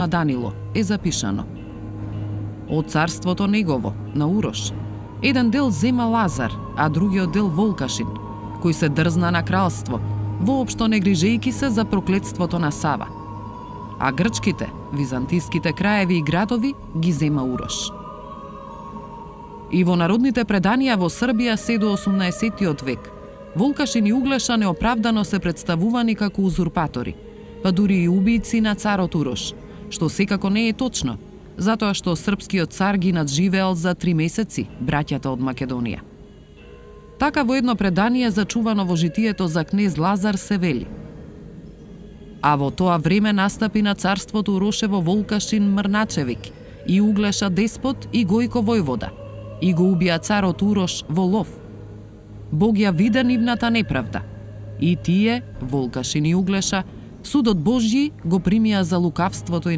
на Данило е запишано: од царството негово, на Урош, еден дел зема Лазар, а другиот дел Волкашин, кој се дрзна на кралство, воопшто не грижејки се за проклетството на Сава. А грчките, византиските краеви и градови ги зема Урош. И во народните преданија во Србија се до 18 век, Волкашин и Углеша неоправдано се представувани како узурпатори, па дури и убијци на царот Урош, што секако не е точно, затоа што српскиот цар ги надживеал за 3 месеци браќата од Македонија. Така во едно предание зачувано во житието за кнез Лазар се вели: а во тоа време настапи на царството Урошево Волкашин Мрначевик и Углеша деспот и Гојко војвода, и го убија царот Урош во лов. Бог ја вида нивната неправда, и тие, Волкашин и Углеша, судот Божји го примија за лукавството и